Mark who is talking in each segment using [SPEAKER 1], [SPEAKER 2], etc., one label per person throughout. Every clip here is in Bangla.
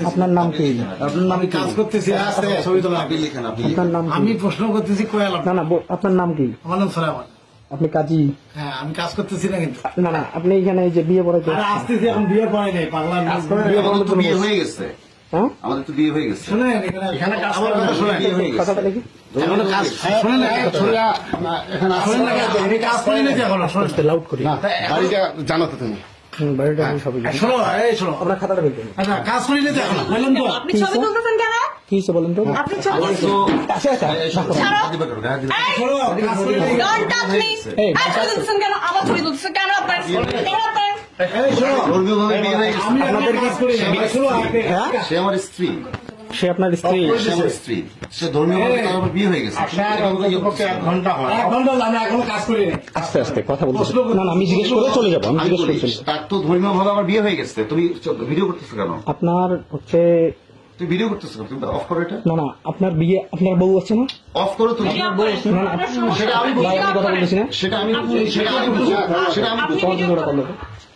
[SPEAKER 1] আপনার নাম কি?
[SPEAKER 2] আমি কাজ করতেছি, ছবি তোলা।
[SPEAKER 1] আপনার নাম?
[SPEAKER 2] আমি প্রশ্ন করতেছি কোয়াল।
[SPEAKER 1] না না, আপনার নাম কি?
[SPEAKER 2] আমার নাম সোলাইমান।
[SPEAKER 1] আপনি কাজী?
[SPEAKER 2] হ্যাঁ, আমি কাজ করতেছি না কিন্তু।
[SPEAKER 1] না না, আপনি এখানে যে বিয়ে পড়াইতে
[SPEAKER 2] আসতেছি, এখন বিয়ে পড়াই নাই। পাগলা
[SPEAKER 3] বিয়ে হয়ে গেছে।
[SPEAKER 1] হ্যাঁ,
[SPEAKER 3] আমাদের তো বিয়ে হয়ে গেছে।
[SPEAKER 2] শুনেন, এখানে কাজ আমার কথা শুনেন।
[SPEAKER 1] কথাটা দেখি।
[SPEAKER 2] এখনো কাজ শুনেন না, এখানে আসেন না, আমি কাজ করি না এখনো। শুনেন,
[SPEAKER 1] লাউড করি।
[SPEAKER 4] বাড়িটা জানো তো তুমি?
[SPEAKER 1] বাড়িটা আমি সবই জানি।
[SPEAKER 2] শোনো, এই শোনো,
[SPEAKER 1] আপনার খাতাটা বের করুন।
[SPEAKER 2] আচ্ছা কাজ করি না এখনো, বললাম তো।
[SPEAKER 5] আপনি ছবি তুলতেছেন কেন?
[SPEAKER 1] কি হয়েছে বলেন তো?
[SPEAKER 5] আপনি ছবি
[SPEAKER 1] আচ্ছা আচ্ছা,
[SPEAKER 2] শোনো, কাজ করি না।
[SPEAKER 5] Don't touch me.
[SPEAKER 1] এই,
[SPEAKER 5] ছবি তুলতেছেন কেন? আবার ছবি তুলতেছেন কেন? আপনার
[SPEAKER 2] এই শোনো,
[SPEAKER 3] ধর্মীয়ভাবে বিয়ে হয়ে গেছে।
[SPEAKER 2] আমি আপনাদের কাজ করি না। শোনো,
[SPEAKER 1] হ্যাঁ,
[SPEAKER 3] সে আমার স্ত্রী।
[SPEAKER 1] সে আপনার স্ত্রী?
[SPEAKER 3] সে আমার স্ত্রী। সে ধর্মীয়ভাবে তার আবার বিয়ে হয়ে গেছে।
[SPEAKER 2] 1 ঘন্টা হয়। 1 ঘন্টা হলো, আমরা এখনো কাজ করি না।
[SPEAKER 1] আস্তে আস্তে কথা বলতেছি। না না, আমি জিজ্ঞেস করে চলে যাবো। আমি
[SPEAKER 3] আমি
[SPEAKER 1] জিজ্ঞেস করে
[SPEAKER 3] বলি,
[SPEAKER 1] চলে যাবো।
[SPEAKER 3] তার তো ধর্মীয়ভাবে আমার বিয়ে হয়ে গেছে। তুমি ভিডিও করতেছো কেন?
[SPEAKER 1] আপনার হচ্ছে,
[SPEAKER 3] তুমি ভিডিও করতেছো কেন? তুমি অফ করো এটা।
[SPEAKER 1] না না, আপনার বিয়ে, আপনার বউ আছে না?
[SPEAKER 3] অফ করো তুমি।
[SPEAKER 1] না না,
[SPEAKER 3] সেটা আমি
[SPEAKER 1] ভাই, আমি কথা বলতেছি না।
[SPEAKER 3] সেটা আমি সেটা আমি সেটা আমি
[SPEAKER 1] তোমার জন্য ওটা করলো।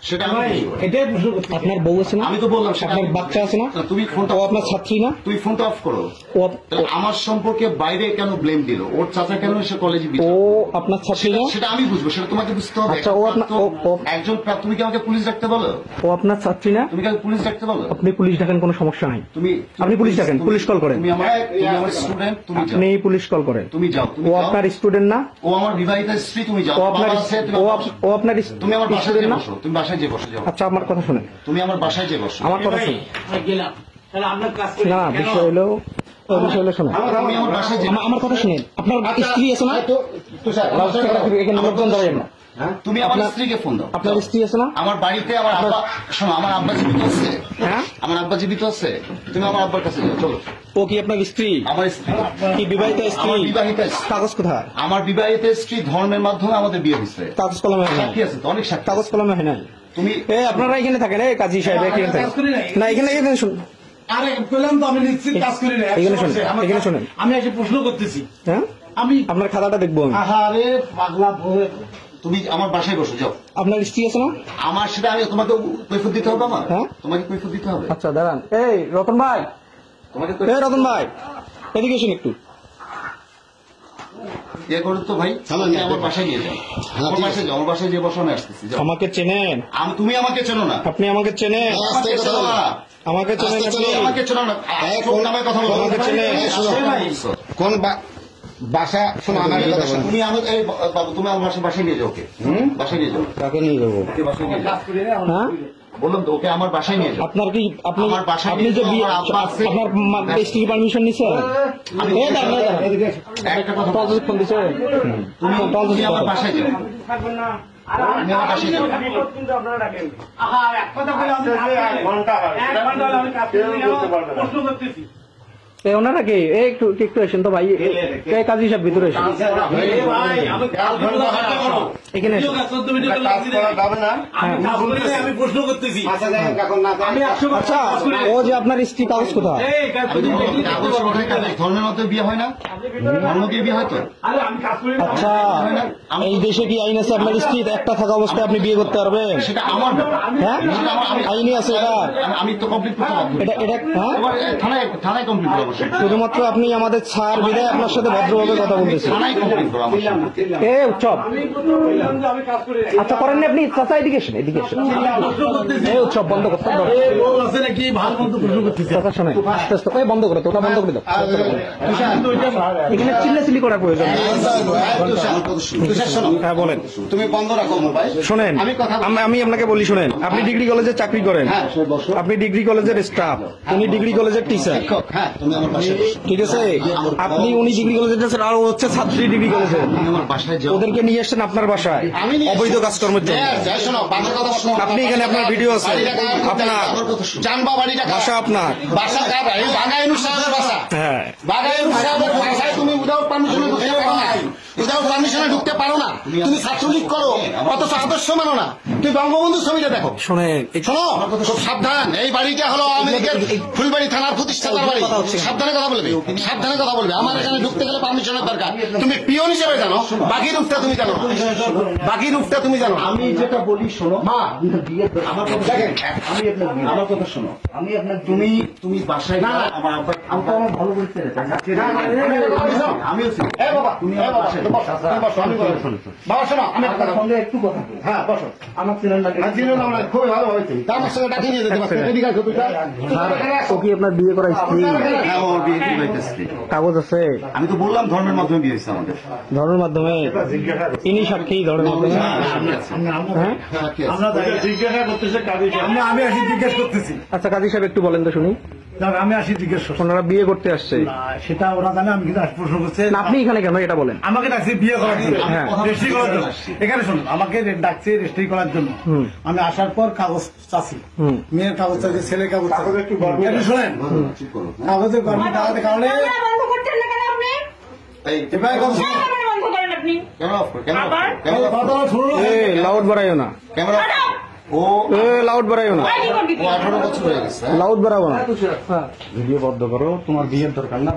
[SPEAKER 3] সেটা আমি
[SPEAKER 2] এটাই প্রশ্ন করছি।
[SPEAKER 1] আপনার বউ আছে না?
[SPEAKER 3] আমি তো বললাম সেটা
[SPEAKER 1] আপনার
[SPEAKER 3] আমি-
[SPEAKER 1] বাচ্চা আছে না?
[SPEAKER 3] তুমি ফোনটা
[SPEAKER 1] ও আপনার ছাত্রী না?
[SPEAKER 3] তুই ফোনটা অফ করো।
[SPEAKER 1] ও
[SPEAKER 3] তাহলে আমার সম্পর্কে বাইরে কেন ব্লেম দিল? ওর চাচা কেন এসে কলেজে
[SPEAKER 1] ও আপনার ছাত্রী না?
[SPEAKER 3] সেটা আমি বুঝবো, সেটা তোমাকে বুঝতে হবে।
[SPEAKER 1] আচ্ছা, ও আপনার-
[SPEAKER 3] একজন তুমি কি আমাকে পুলিশ ডাকতে বলো?
[SPEAKER 1] ও আপনার ছাত্রী না?
[SPEAKER 3] তুমি কি আমাকে পুলিশ ডাকতে বলো?
[SPEAKER 1] আপনি পুলিশ ডাকেন, কোনো সমস্যা নাই।
[SPEAKER 3] তুমি
[SPEAKER 1] আপনি পুলিশ ডাকেন,
[SPEAKER 3] তুমি-
[SPEAKER 1] পুলিশ কল করেন।
[SPEAKER 3] তুমি আমার স্টুডেন্ট, তুমি যাও।
[SPEAKER 1] আপনি পুলিশ কল করেন।
[SPEAKER 3] তুমি যাও, তুমি
[SPEAKER 1] ও
[SPEAKER 3] যাও।
[SPEAKER 1] আপনার স্টুডেন্ট না?
[SPEAKER 3] ও আমার বিবাহিত স্ত্রী, তুমি যাও।
[SPEAKER 1] ও আপনার
[SPEAKER 3] বাবা আছে, তুমি
[SPEAKER 1] ও
[SPEAKER 3] আমার
[SPEAKER 1] আপ- ও আপনার
[SPEAKER 3] তুমি আমার বাসায়
[SPEAKER 1] স্টুডেন্ট
[SPEAKER 3] যে
[SPEAKER 1] না?
[SPEAKER 3] বসো, তুমি বাসায় যে বসো, যাও।
[SPEAKER 1] আচ্ছা, আমার কথা শুনেন।
[SPEAKER 3] তুমি আমার বাসায় যে বসো।
[SPEAKER 1] আমার কথা শুনেন।
[SPEAKER 2] গেলাম, তাহলে আপনার কাজ করি
[SPEAKER 1] না,
[SPEAKER 2] কেন?
[SPEAKER 1] বিষয় হলো, বিষয় হলো শোনেন।
[SPEAKER 3] তুমি আমার বাসায় যে
[SPEAKER 1] আমার কথা শুনেন। আপনার স্ত্রী আছে না? লাউডস্পিকার রাখবেন, এখানে লোকজন দাঁড়াবেন না।
[SPEAKER 3] তুমি আমার স্ত্রীকে ফোন দাও।
[SPEAKER 1] আপনার স্ত্রী আছে না?
[SPEAKER 3] আমার বাড়িতে আমার আব্বা, শোনো, আমার আব্বা জীবিত আছে।
[SPEAKER 1] হ্যাঁ,
[SPEAKER 3] আমার আব্বা জীবিত আছে। তুমি আমার আব্বার কাছে যাও, চলো।
[SPEAKER 1] ও কি আপনার স্ত্রী?
[SPEAKER 3] আমার স্ত্রী,
[SPEAKER 1] কি বিবাহিত স্ত্রী?
[SPEAKER 3] আমার বিবাহিত স্ত্রী।
[SPEAKER 1] কাগজ কোথায়?
[SPEAKER 3] আমার বিবাহিত স্ত্রী ধর্মের মাধ্যমে আমাদের বিয়ে হয়েছে।
[SPEAKER 1] কাগজ কলমে হয় নাই।
[SPEAKER 3] সাক্ষী আছে তো, অনেক সাক্ষী
[SPEAKER 1] কাগজ
[SPEAKER 3] আছে।
[SPEAKER 1] কলমে হয় নাই।
[SPEAKER 3] তুমি
[SPEAKER 1] আপনারা এখানে থাকেন, কাজী সাহেব এখানে থাকেন। না, এখানে শুনুন।
[SPEAKER 2] আরে বললাম তো, আমি নিশ্চিত কাজ করি না।
[SPEAKER 1] এখানে শোনেন, এখানে শোনেন।
[SPEAKER 2] আমি এসে প্রশ্ন করতেছি।
[SPEAKER 1] হ্যাঁ,
[SPEAKER 2] আমি
[SPEAKER 1] আপনার খাতাটা দেখবো আমি।
[SPEAKER 2] আহারে পাগলা ভরে।
[SPEAKER 3] তুমি আমার বাসায় বসো, যাও।
[SPEAKER 1] আপনার স্ত্রী আছে না?
[SPEAKER 3] আমার সেটা আমি তোমাকে কৈফিয়ত দিতে হবে। আমার
[SPEAKER 1] হ্যাঁ?
[SPEAKER 3] তোমাকে কৈফিয়ত দিতে হবে।
[SPEAKER 1] আচ্ছা দাঁড়ান। এই রতন ভাই,
[SPEAKER 3] তোমাকে
[SPEAKER 1] এই রতন ভাই, এদিকে এসুন একটু।
[SPEAKER 3] ইয়ে করো তো ভাই, তুমি আমার বাসায় নিয়ে যাও। আমার বাসায় যাও, আমার বাসায় যে বসো, আমি আসতেছি, যাও।
[SPEAKER 1] আমাকে চেনেন?
[SPEAKER 3] তুমি আমাকে চেনো না।
[SPEAKER 1] আপনি আমাকে চেনেন?
[SPEAKER 3] আমাকে চেনো না।
[SPEAKER 1] আমাকে চেনেন আপনি?
[SPEAKER 3] আমাকে চেনো না। কোন নামে কথা বলো?
[SPEAKER 1] আমাকে চেনে?
[SPEAKER 4] কোন বাসা? শোনো, আমার কথা শোনো।
[SPEAKER 3] তুমি আমার এই বাবু, তুমি আমার বাসায় নিয়ে যাও। ওকে বাসায় নিয়ে যাও।
[SPEAKER 1] কাকে নিয়ে যাবো?
[SPEAKER 3] ওকে বাসায় নিয়ে যাও।
[SPEAKER 2] কাজ করি না।
[SPEAKER 1] হ্যাঁ,
[SPEAKER 3] বললাম তো, ওকে আমার বাসায় নিয়ে যাও।
[SPEAKER 1] আপনার কি আপনি
[SPEAKER 3] আমার বাসায়
[SPEAKER 1] আপনি
[SPEAKER 3] নিয়ে
[SPEAKER 1] যে
[SPEAKER 3] যাও,
[SPEAKER 1] বিয়ে,
[SPEAKER 3] আমার আব্বা আছে।
[SPEAKER 1] আপনার স্ত্রীর পারমিশন নিচ্ছেন? এই দাঁড়ান, এই দাঁড়ান।
[SPEAKER 3] একটা কথা বলো।
[SPEAKER 1] টঞ্চল ফোন দিছে।
[SPEAKER 3] তুমি আমার বাসায় যাও। আমি আমার বাসায় যাও।
[SPEAKER 2] আহা, এক কথা বলে আমি ঘন্টা হয়। 1 ঘন্টা হলে আমি কাজ করি না। প্রশ্ন করতেছি।
[SPEAKER 1] এই ওনারা কে? একটু একটু আসেন তো ভাই। কাজী সাহেব ভিতরে এসেন।
[SPEAKER 2] ভাই, আমি কাজ করি না।
[SPEAKER 1] এখানে এসেন।
[SPEAKER 2] 14 মিনিট হলো
[SPEAKER 4] কাজ করা যাবে না।
[SPEAKER 2] আমি কাজ করি না, আমি প্রশ্ন করতেছি।
[SPEAKER 4] আচ্ছা, দেখেন এখন না
[SPEAKER 2] আমি 100%
[SPEAKER 1] আচ্ছা,
[SPEAKER 2] কাজ করি না।
[SPEAKER 1] ও যে আপনার স্ত্রী, কাগজ কোথায়?
[SPEAKER 2] এই কাজ করি না।
[SPEAKER 3] কাগজ কোথায়? ধর্মের মধ্যে বিয়ে হয় না? ধর্ম দিয়ে বিয়ে হয় তো?
[SPEAKER 2] আরে আমি কাজ করি না।
[SPEAKER 1] আচ্ছা, এই দেশে কি আইন আছে আপনার স্ত্রী একটা থাকা অবস্থায় আপনি বিয়ে করতে পারবেন?
[SPEAKER 3] সেটা আমার ব্যাপার।
[SPEAKER 1] হ্যাঁ, আইনি আছে এটা।
[SPEAKER 3] আমি তো কমপ্লিট করতে পারবো।
[SPEAKER 1] এটা হ্যাঁ,
[SPEAKER 3] থানায় কমপ্লিট করবো।
[SPEAKER 1] শুধুমাত্র আপনি আমাদের ছাড় বিদায় আপনার সাথে ভদ্রভাবে কথা বলতেছি।
[SPEAKER 3] থানায় কমপ্লিট করবো আমার সাথে।
[SPEAKER 1] এ উৎসব,
[SPEAKER 2] আমি প্রশ্ন করলাম যে আমি কাজ করি না।
[SPEAKER 1] আচ্ছা করেন না আপনি? চাচা এদিকে এসেন, এদিকে এসেন।
[SPEAKER 2] প্রশ্ন করতেছি।
[SPEAKER 1] এই উৎসব বন্ধ করতে হবে।
[SPEAKER 2] এই লোক আছে নাকি ভালো মন্দ প্রশ্ন করতেছি।
[SPEAKER 1] চাচা শোনেন, আস্তে আস্তে। এই বন্ধ করে তো, ওটা বন্ধ করে দাও।
[SPEAKER 2] কিন্তু ওইটা
[SPEAKER 1] এখানে চিল্লাচিল্লি করার প্রয়োজন নেই।
[SPEAKER 3] আমার কথা শুনো।
[SPEAKER 1] হ্যাঁ বলেন।
[SPEAKER 3] তুমি বন্ধ রাখো মোবাইল।
[SPEAKER 1] শোনেন, আমি আপনাকে বলি, শোনেন, আপনি ডিগ্রি কলেজে চাকরি করেন, আপনি ডিগ্রি কলেজের স্টাফ, উনি ডিগ্রি কলেজের টিচার,
[SPEAKER 3] হ্যাঁ, তুমি আমার বাসায় বসো।
[SPEAKER 1] ঠিক আছে? আপনি উনি ডিগ্রি কলেজের টিচার, আর ও হচ্ছে ছাত্রী ডিগ্রি কলেজে।
[SPEAKER 3] তুমি আমার বাসায় যাও।
[SPEAKER 1] ওদেরকে নিয়ে এসছেন আপনার বাসায় অবৈধ কাজকর্মের জন্য।
[SPEAKER 4] যাই, শোনো, বাসার কথা শোনো।
[SPEAKER 1] আপনি এখানে, আপনার ভিডিও আছে, আপনার
[SPEAKER 3] আমার কথা শুনো।
[SPEAKER 4] জানবা বাড়িটা কার?
[SPEAKER 1] বাসা আপনার।
[SPEAKER 4] বাসা কার? এই বাগাইনুর সাহেবের বাসা।
[SPEAKER 1] হ্যাঁ,
[SPEAKER 4] বাগাইনুর সাহেবের বাসায় তুমি উইদাউট পারমিশনে ঢুকতে পারো না। উইদাউট পারমিশনে ঢুকতে পারো না। তুমি ছাত্রলীগ করো, অথচ আদর্শ মানো না। তুমি বঙ্গবন্ধু ছবিটা দেখো।
[SPEAKER 1] শোনেন
[SPEAKER 4] শোনো, খুব সাবধান। এই বাড়িটা হলো আওয়ামী লীগের ফুলবাড়ি থানার প্রতিষ্ঠাতার বাড়ি। সাবধানে কথা বলবে, সাবধানে কথা বলবে। আমার এখানে ঢুকতে গেলে পারমিশনের দরকার। তুমি পিয়ন হিসেবে জানো, বাকি রূপটা তুমি জানো, বাকি রূপটা তুমি জানো।
[SPEAKER 3] আমি যেটা বলি শোনো,
[SPEAKER 4] মা,
[SPEAKER 3] আমার কথা দেখেন, আমি আপনার আমার কথা শোনো, আমি আপনার তুমি বাসায়
[SPEAKER 4] না, না,
[SPEAKER 3] আমার আমি তো আমার ভালো বলতে আমিও ছিল।
[SPEAKER 4] এ বাবা,
[SPEAKER 3] তুমি
[SPEAKER 4] এ
[SPEAKER 3] আমার
[SPEAKER 4] বাবা,
[SPEAKER 3] বাসায়
[SPEAKER 4] তুমি বসো, তুমি বসো, আমি বলবো। বাবা শোনো, আমি একটা কথা বলবো।
[SPEAKER 3] সঙ্গে একটু কথা বলি।
[SPEAKER 4] হ্যাঁ, বসো।
[SPEAKER 3] আমার ছেলের লাগে
[SPEAKER 4] আর চিনো না, আমরা খুবই ভালো হয়েছে। তা আমার সঙ্গে ডাকিয়ে নিয়ে যেতে পারছি। এদিকে আসো, তুই
[SPEAKER 1] ও কি আপনার বিয়ে করা স্ত্রী?
[SPEAKER 3] হ্যাঁ, ও বিয়ে দিবাইতেছে।
[SPEAKER 1] কাগজ আছে?
[SPEAKER 3] আমি তো বললাম ধর্মের মাধ্যমে বিয়ে হয়েছে আমাদের।
[SPEAKER 1] ধর্মের মাধ্যমে? ইনি সাক্ষী ধর্মের মাধ্যমে? হ্যাঁ?
[SPEAKER 4] হ্যাঁ, কি আছে?
[SPEAKER 2] আমরা জিজ্ঞাসা করতেছে কাজী সাহেব।
[SPEAKER 6] আমি আসি জিজ্ঞেস করতেছি।
[SPEAKER 1] আচ্ছা কাজী সাহেব একটু বলেন তো শুনি।
[SPEAKER 6] যাক, আমি আসি জিজ্ঞেস করছি।
[SPEAKER 1] ওনারা বিয়ে করতে আসছে,
[SPEAKER 6] না, সেটা ওরা জানে, আমি কিন্তু আজ প্রশ্ন করছে।
[SPEAKER 1] না, আপনি এখানে কেন এটা বলেন?
[SPEAKER 6] আমাকে ডাকছে বিয়ে করার জন্য,
[SPEAKER 1] হ্যাঁ।
[SPEAKER 6] রেজিস্ট্রি করার জন্য। এখানে শুনুন, আমাকে ডাকছে রেজিস্ট্রি করার জন্য।
[SPEAKER 1] হুম।
[SPEAKER 6] আমি আসার পর কাগজ চাচ্ছি,
[SPEAKER 1] হুম।
[SPEAKER 6] মেয়ের কাগজ চাচ্ছি, ছেলের কাগজ চাচ্ছি। একটু শোনেন,
[SPEAKER 3] চুপ করো।
[SPEAKER 6] কাগজে গরমি টাকাতে কারণে
[SPEAKER 5] ক্যামেরা বন্ধ করছেন না কেন আপনি?
[SPEAKER 3] এই
[SPEAKER 6] এবার কথা শুনুন।
[SPEAKER 5] ক্যামেরা বন্ধ করেন আপনি।
[SPEAKER 3] ক্যামেরা অফ করো, ক্যামেরা অফ করো,
[SPEAKER 6] এই
[SPEAKER 3] ক্যামেরা অফ করো।
[SPEAKER 6] কথাটা শুনুন।
[SPEAKER 1] এ লাউড বাড়াইও না,
[SPEAKER 3] ক্যামেরা অফ করো। ও
[SPEAKER 1] লাউড বাড়াইও না,
[SPEAKER 5] ভাই, কি করবি
[SPEAKER 3] ও
[SPEAKER 5] তুই?
[SPEAKER 3] 18 বছর হয়ে গেছে।
[SPEAKER 1] লাউড বাড়াবো না।
[SPEAKER 6] ভিডিও বন্ধ করো, তোমার বিয়ের দরকার না।